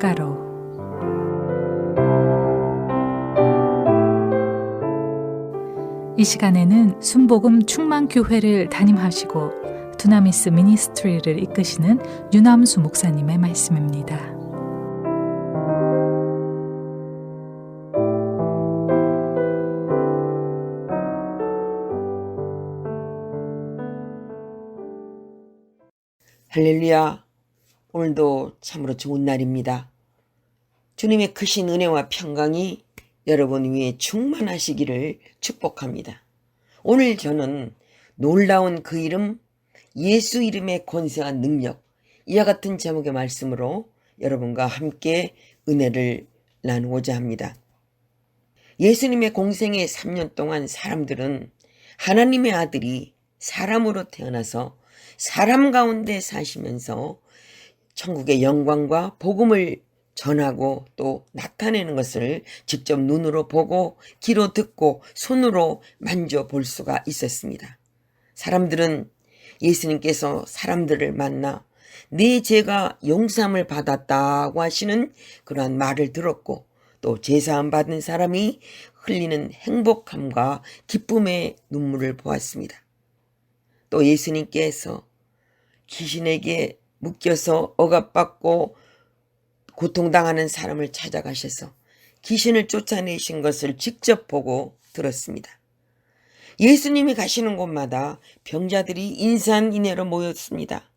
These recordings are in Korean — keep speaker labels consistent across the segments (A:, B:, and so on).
A: 냇가로. 이 시간에는 순복음 충만교회를 담임하시고 두나미스 미니스트리를 이끄시는 유남수 목사님의 말씀입니다.
B: 할렐루야. 오늘도 참으로 좋은 날입니다. 주님의 크신 은혜와 평강이 여러분 위에 충만하시기를 축복합니다. 오늘 저는 놀라운 그 이름, 예수 이름의 권세와 능력, 이와 같은 제목의 말씀으로 여러분과 함께 은혜를 나누고자 합니다. 예수님의 공생의 3년 동안 사람들은 하나님의 아들이 사람으로 태어나서 사람 가운데 사시면서 천국의 영광과 복음을 전하고 또 나타내는 것을 직접 눈으로 보고 귀로 듣고 손으로 만져볼 수가 있었습니다. 사람들은 예수님께서 사람들을 만나 네 죄가 용서함을 받았다고 하시는 그러한 말을 들었고 또 제사함 받은 사람이 흘리는 행복함과 기쁨의 눈물을 보았습니다. 또 예수님께서 귀신에게 묶여서 억압받고 고통당하는 사람을 찾아가셔서 귀신을 쫓아내신 것을 직접 보고 들었습니다. 예수님이 가시는 곳마다 병자들이 인산인해로 모였습니다.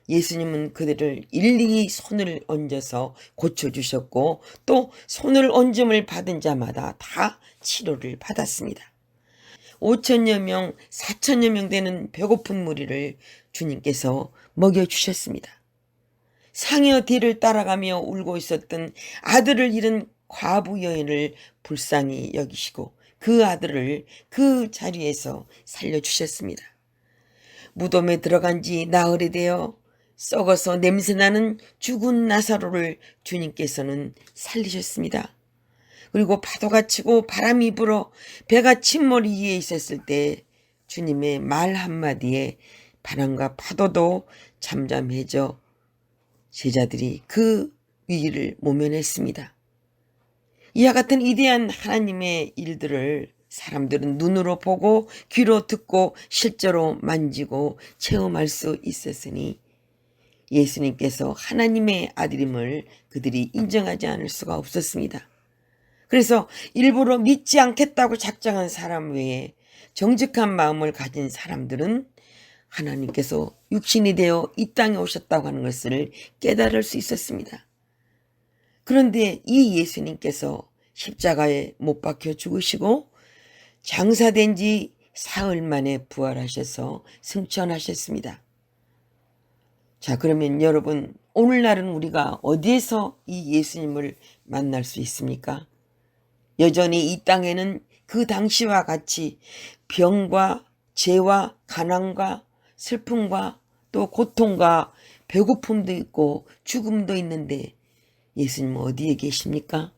B: 예수님은 그들을 일일이 손을 얹어서 고쳐주셨고 또 손을 얹음을 받은 자마다 다 치료를 받았습니다. 5천여 명, 4천여 명 되는 배고픈 무리를 주님께서 먹여주셨습니다. 상여 뒤를 따라가며 울고 있었던 아들을 잃은 과부 여인을 불쌍히 여기시고 그 아들을 그 자리에서 살려주셨습니다. 무덤에 들어간 지 나흘이 되어 썩어서 냄새나는 죽은 나사로를 주님께서는 살리셨습니다. 그리고 파도가 치고 바람이 불어 배가 침몰 위에 있었을 때 주님의 말 한마디에 바람과 파도도 잠잠해져 제자들이 그 위기를 모면했습니다. 이와 같은 위대한 하나님의 일들을 사람들은 눈으로 보고 귀로 듣고 실제로 만지고 체험할 수 있었으니 예수님께서 하나님의 아들임을 그들이 인정하지 않을 수가 없었습니다. 그래서 일부러 믿지 않겠다고 작정한 사람 외에 정직한 마음을 가진 사람들은 하나님께서 육신이 되어 이 땅에 오셨다고 하는 것을 깨달을 수 있었습니다. 그런데 이 예수님께서 십자가에 못 박혀 죽으시고 장사된 지 사흘 만에 부활하셔서 승천하셨습니다. 자, 그러면 여러분, 오늘날은 우리가 어디에서 이 예수님을 만날 수 있습니까? 여전히 이 땅에는 그 당시와 같이 병과 죄와 가난과 슬픔과 또 고통과 배고픔도 있고 죽음도 있는데 예수님은 어디에 계십니까?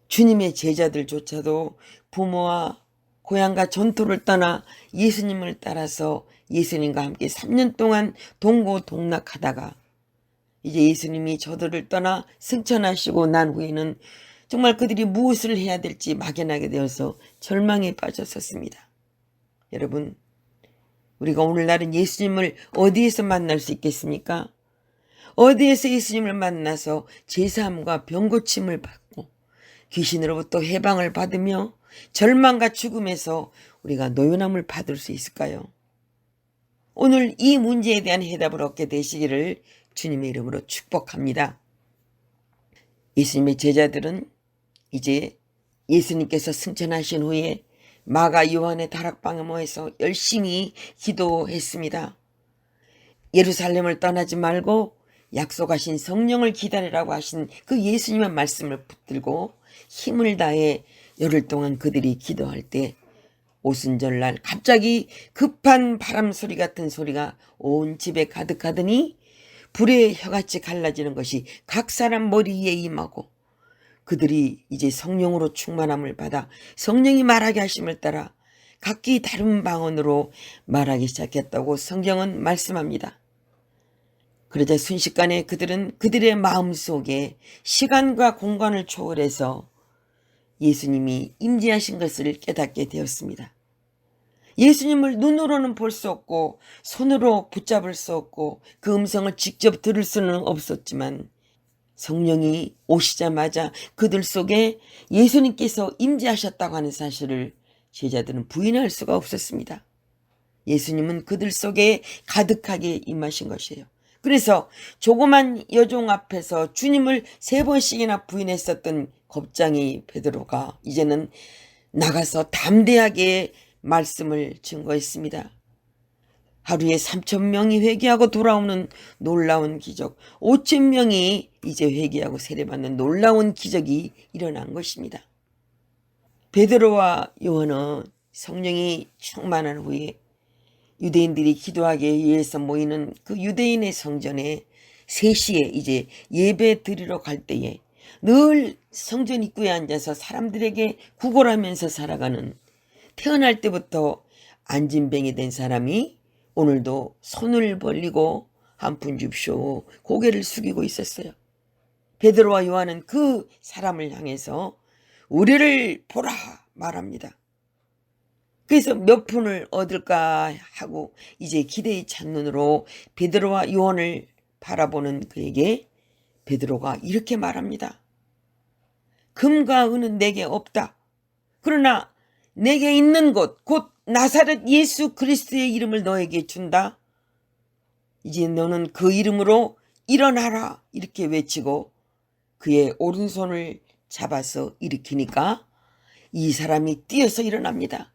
B: 주님의 제자들조차도 부모와 고향과 전토를 떠나 예수님을 따라서 예수님과 함께 3년 동안 동고동락하다가 이제 예수님이 저들을 떠나 승천하시고 난 후에는 정말 그들이 무엇을 해야 될지 막연하게 되어서 절망에 빠졌었습니다. 여러분, 우리가 오늘날은 예수님을 어디에서 만날 수 있겠습니까? 어디에서 예수님을 만나서 제사함과 병고침을 받고 귀신으로부터 해방을 받으며 절망과 죽음에서 우리가 노연함을 받을 수 있을까요? 오늘 이 문제에 대한 해답을 얻게 되시기를 주님의 이름으로 축복합니다. 예수님의 제자들은 이제 예수님께서 승천하신 후에 마가 요한의 다락방에 모여서 열심히 기도했습니다. 예루살렘을 떠나지 말고 약속하신 성령을 기다리라고 하신 그 예수님의 말씀을 붙들고 힘을 다해 열흘 동안 그들이 기도할 때 오순절날 갑자기 급한 바람 소리 같은 소리가 온 집에 가득하더니 불의 혀같이 갈라지는 것이 각 사람 머리 위에 임하고 그들이 이제 성령으로 충만함을 받아 성령이 말하게 하심을 따라 각기 다른 방언으로 말하기 시작했다고 성경은 말씀합니다. 그러자 순식간에 그들은 그들의 마음속에 시간과 공간을 초월해서 예수님이 임재하신 것을 깨닫게 되었습니다. 예수님을 눈으로는 볼 수 없고 손으로 붙잡을 수 없고 그 음성을 직접 들을 수는 없었지만 성령이 오시자마자 그들 속에 예수님께서 임재하셨다고 하는 사실을 제자들은 부인할 수가 없었습니다. 예수님은 그들 속에 가득하게 임하신 것이에요. 그래서 조그만 여종 앞에서 주님을 3번씩이나 부인했었던 겁쟁이 베드로가 이제는 나가서 담대하게 말씀을 증거했습니다. 하루에 3,000명이 회개하고 돌아오는 놀라운 기적, 5,000명이 이제 회개하고 세례받는 놀라운 기적이 일어난 것입니다. 베드로와 요한은 성령이 충만한 후에 유대인들이 기도하기 위해서 모이는 그 유대인의 성전에 3시에 이제 예배 드리러 갈 때에 늘 성전 입구에 앉아서 사람들에게 구걸하면서 살아가는 태어날 때부터 안진뱅이 된 사람이 오늘도 손을 벌리고 한 푼 줍쇼 고개를 숙이고 있었어요. 베드로와 요한은 그 사람을 향해서 우리를 보라 말합니다. 그래서 몇 푼을 얻을까 하고 이제 기대에 찬 눈으로 베드로와 요한을 바라보는 그에게 베드로가 이렇게 말합니다. 금과 은은 내게 없다. 그러나 내게 있는 곳 곧 나사렛 예수 그리스도의 이름을 너에게 준다. 이제 너는 그 이름으로 일어나라 이렇게 외치고 그의 오른손을 잡아서 일으키니까 이 사람이 뛰어서 일어납니다.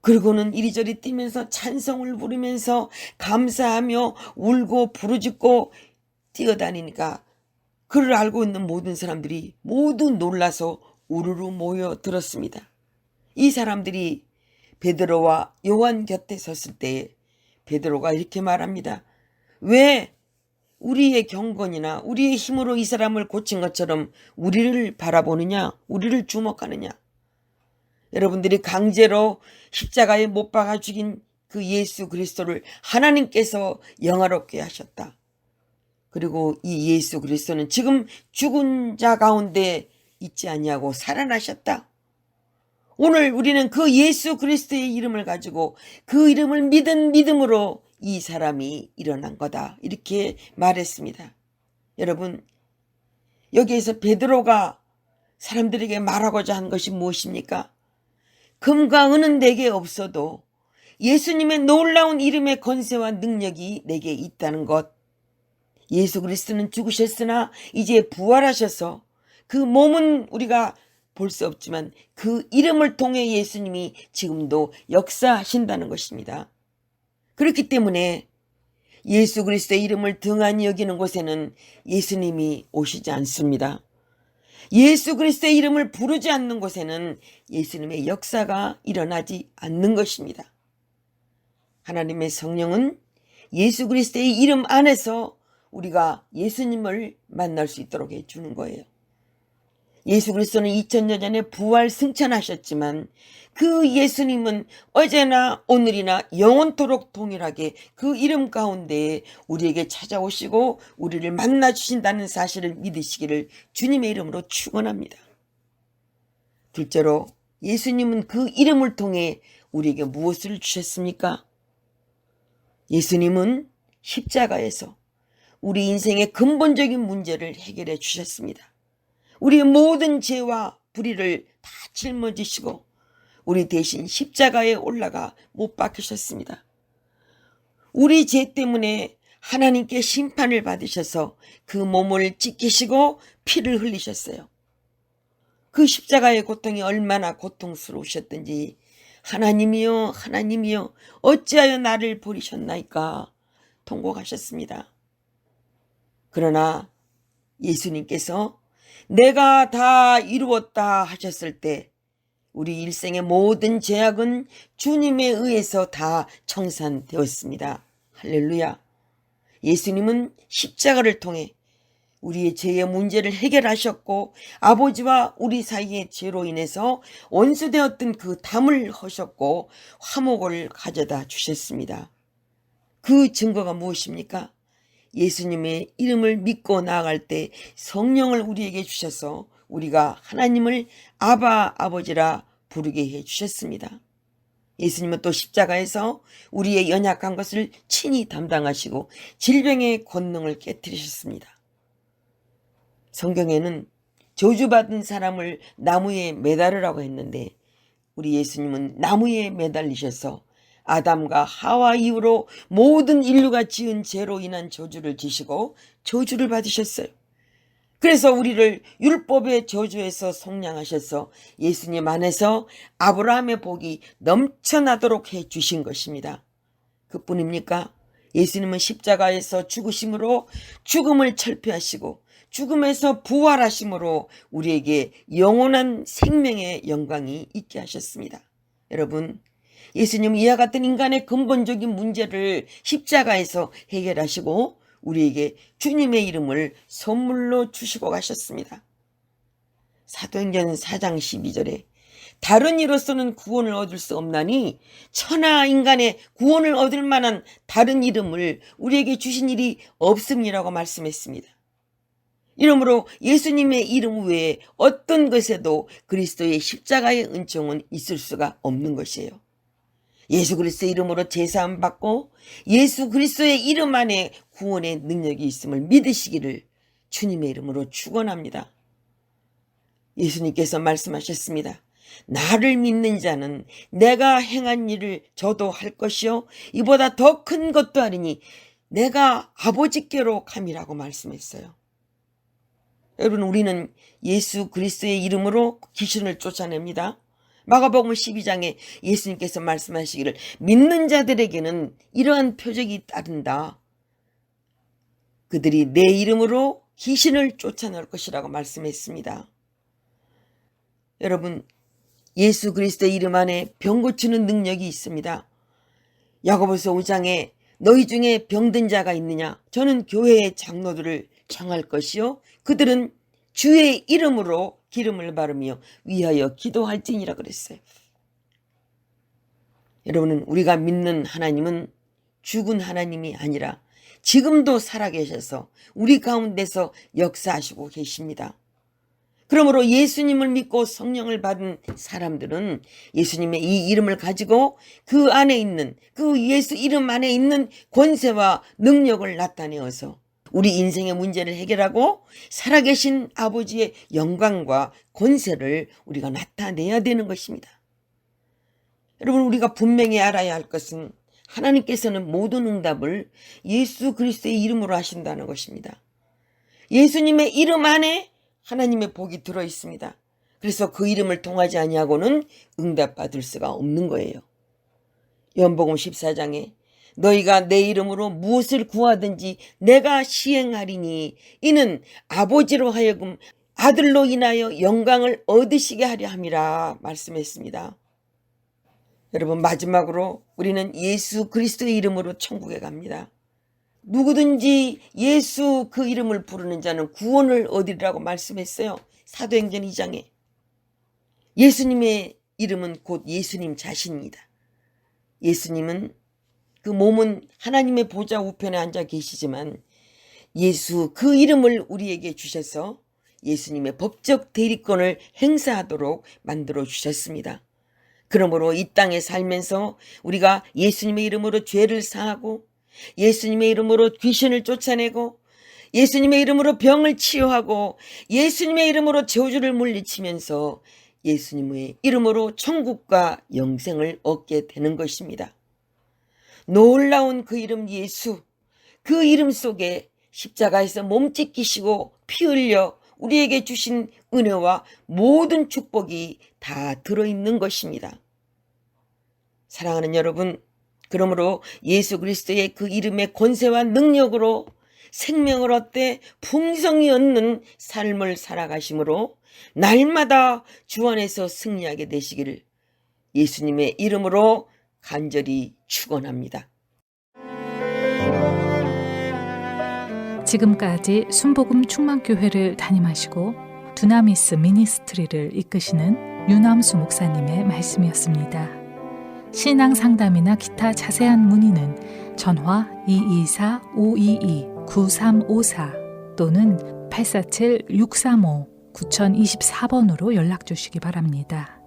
B: 그리고는 이리저리 뛰면서 찬송을 부르면서 감사하며 울고 부르짖고 뛰어다니니까 그를 알고 있는 모든 사람들이 모두 놀라서 우르르 모여들었습니다. 이 사람들이 베드로와 요한 곁에 섰을 때 베드로가 이렇게 말합니다. 왜 우리의 경건이나 우리의 힘으로 이 사람을 고친 것처럼 우리를 바라보느냐, 우리를 주목하느냐. 여러분들이 강제로 십자가에 못 박아 죽인 그 예수 그리스도를 하나님께서 영화롭게 하셨다. 그리고 이 예수 그리스도는 지금 죽은 자 가운데 있지 않냐고 살아나셨다. 오늘 우리는 그 예수 그리스도의 이름을 가지고 그 이름을 믿은 믿음으로 이 사람이 일어난 거다. 이렇게 말했습니다. 여러분, 여기에서 베드로가 사람들에게 말하고자 한 것이 무엇입니까? 금과 은은 내게 없어도 예수님의 놀라운 이름의 권세와 능력이 내게 있다는 것. 예수 그리스도는 죽으셨으나 이제 부활하셔서 그 몸은 우리가 볼 수 없지만 그 이름을 통해 예수님이 지금도 역사하신다는 것입니다. 그렇기 때문에 예수 그리스도의 이름을 등한히 여기는 곳에는 예수님이 오시지 않습니다. 예수 그리스도의 이름을 부르지 않는 곳에는 예수님의 역사가 일어나지 않는 것입니다. 하나님의 성령은 예수 그리스도의 이름 안에서 우리가 예수님을 만날 수 있도록 해주는 거예요. 예수 그리스도는 2000년 전에 부활 승천하셨지만 그 예수님은 어제나 오늘이나 영원토록 동일하게 그 이름 가운데 우리에게 찾아오시고 우리를 만나 주신다는 사실을 믿으시기를 주님의 이름으로 축원합니다. 둘째로 예수님은 그 이름을 통해 우리에게 무엇을 주셨습니까? 예수님은 십자가에서 우리 인생의 근본적인 문제를 해결해 주셨습니다. 우리의 모든 죄와 불의를 다 짊어지시고 우리 대신 십자가에 올라가 못 박히셨습니다. 우리 죄 때문에 하나님께 심판을 받으셔서 그 몸을 찢기시고 피를 흘리셨어요. 그 십자가의 고통이 얼마나 고통스러우셨던지 하나님이여 하나님이여 어찌하여 나를 버리셨나이까 통곡하셨습니다. 그러나 예수님께서 내가 다 이루었다 하셨을 때 우리 일생의 모든 죄악은 주님에 의해서 다 청산되었습니다. 할렐루야. 예수님은 십자가를 통해 우리의 죄의 문제를 해결하셨고 아버지와 우리 사이의 죄로 인해서 원수되었던 그 담을 허셨고 화목을 가져다 주셨습니다. 그 증거가 무엇입니까? 예수님의 이름을 믿고 나아갈 때 성령을 우리에게 주셔서 우리가 하나님을 아바 아버지라 부르게 해 주셨습니다. 예수님은 또 십자가에서 우리의 연약한 것을 친히 담당하시고 질병의 권능을 깨뜨리셨습니다. 성경에는 저주받은 사람을 나무에 매달으라고 했는데 우리 예수님은 나무에 매달리셔서 아담과 하와 이후로 모든 인류가 지은 죄로 인한 저주를 지시고 저주를 받으셨어요. 그래서 우리를 율법의 저주에서 속량하셔서 예수님 안에서 아브라함의 복이 넘쳐나도록 해 주신 것입니다. 그뿐입니까? 예수님은 십자가에서 죽으심으로 죽음을 철폐하시고 죽음에서 부활하심으로 우리에게 영원한 생명의 영광이 있게 하셨습니다. 여러분, 예수님은 이와 같은 인간의 근본적인 문제를 십자가에서 해결하시고 우리에게 주님의 이름을 선물로 주시고 가셨습니다. 사도행전 4장 12절에 다른 이로서는 구원을 얻을 수 없나니 천하 인간의 구원을 얻을 만한 다른 이름을 우리에게 주신 일이 없음이라고 말씀했습니다. 이러므로 예수님의 이름 외에 어떤 것에도 그리스도의 십자가의 은총은 있을 수가 없는 것이에요. 예수 그리스도의 이름으로 제사함 받고 예수 그리스도의 이름 안에 구원의 능력이 있음을 믿으시기를 주님의 이름으로 축원합니다. 예수님께서 말씀하셨습니다. 나를 믿는 자는 내가 행한 일을 저도 할 것이요 이보다 더 큰 것도 하리니 내가 아버지께로 감이라고 말씀했어요. 여러분, 우리는 예수 그리스도의 이름으로 귀신을 쫓아냅니다. 마가복음 12장에 예수님께서 말씀하시기를 믿는 자들에게는 이러한 표적이 따른다. 그들이 내 이름으로 귀신을 쫓아낼 것이라고 말씀했습니다. 여러분, 예수 그리스도의 이름 안에 병 고치는 능력이 있습니다. 야고보서 5장에 너희 중에 병든 자가 있느냐? 저는 교회의 장로들을 청할 것이요 그들은 주의 이름으로 기름을 바르며 위하여 기도할지니라 그랬어요. 여러분은 우리가 믿는 하나님은 죽은 하나님이 아니라 지금도 살아계셔서 우리 가운데서 역사하시고 계십니다. 그러므로 예수님을 믿고 성령을 받은 사람들은 예수님의 이 이름을 가지고 그 안에 있는 그 예수 이름 안에 있는 권세와 능력을 나타내어서 우리 인생의 문제를 해결하고 살아계신 아버지의 영광과 권세를 우리가 나타내야 되는 것입니다. 여러분, 우리가 분명히 알아야 할 것은 하나님께서는 모든 응답을 예수 그리스도의 이름으로 하신다는 것입니다. 예수님의 이름 안에 하나님의 복이 들어 있습니다. 그래서 그 이름을 통하지 아니하고는 응답받을 수가 없는 거예요. 요한복음 14장에 너희가 내 이름으로 무엇을 구하든지 내가 시행하리니 이는 아버지로 하여금 아들로 인하여 영광을 얻으시게 하려 함이라 말씀했습니다. 여러분, 마지막으로 우리는 예수 그리스도의 이름으로 천국에 갑니다. 누구든지 예수 그 이름을 부르는 자는 구원을 얻으리라고 말씀했어요. 사도행전 2장에. 예수님의 이름은 곧 예수님 자신입니다. 예수님은 그 몸은 하나님의 보좌 우편에 앉아 계시지만 예수 그 이름을 우리에게 주셔서 예수님의 법적 대리권을 행사하도록 만들어 주셨습니다. 그러므로 이 땅에 살면서 우리가 예수님의 이름으로 죄를 사하고 예수님의 이름으로 귀신을 쫓아내고 예수님의 이름으로 병을 치유하고 예수님의 이름으로 저주를 물리치면서 예수님의 이름으로 천국과 영생을 얻게 되는 것입니다. 놀라운 그 이름 예수, 그 이름 속에 십자가에서 몸 찢기시고 피 흘려 우리에게 주신 은혜와 모든 축복이 다 들어있는 것입니다. 사랑하는 여러분, 그러므로 예수 그리스도의 그 이름의 권세와 능력으로 생명을 얻되 풍성히 얻는 삶을 살아가심으로 날마다 주 안에서 승리하게 되시기를 예수님의 이름으로 간절히 축원합니다.
A: 지금까지 순복음 충만교회를 담임하시고 두나미스 미니스트리를 이끄시는 유남수 목사님의 말씀이었습니다. 신앙 상담이나 기타 자세한 문의는 전화 224-522-9600 9354 또는 847-635-9024번으로 연락 주시기 바랍니다.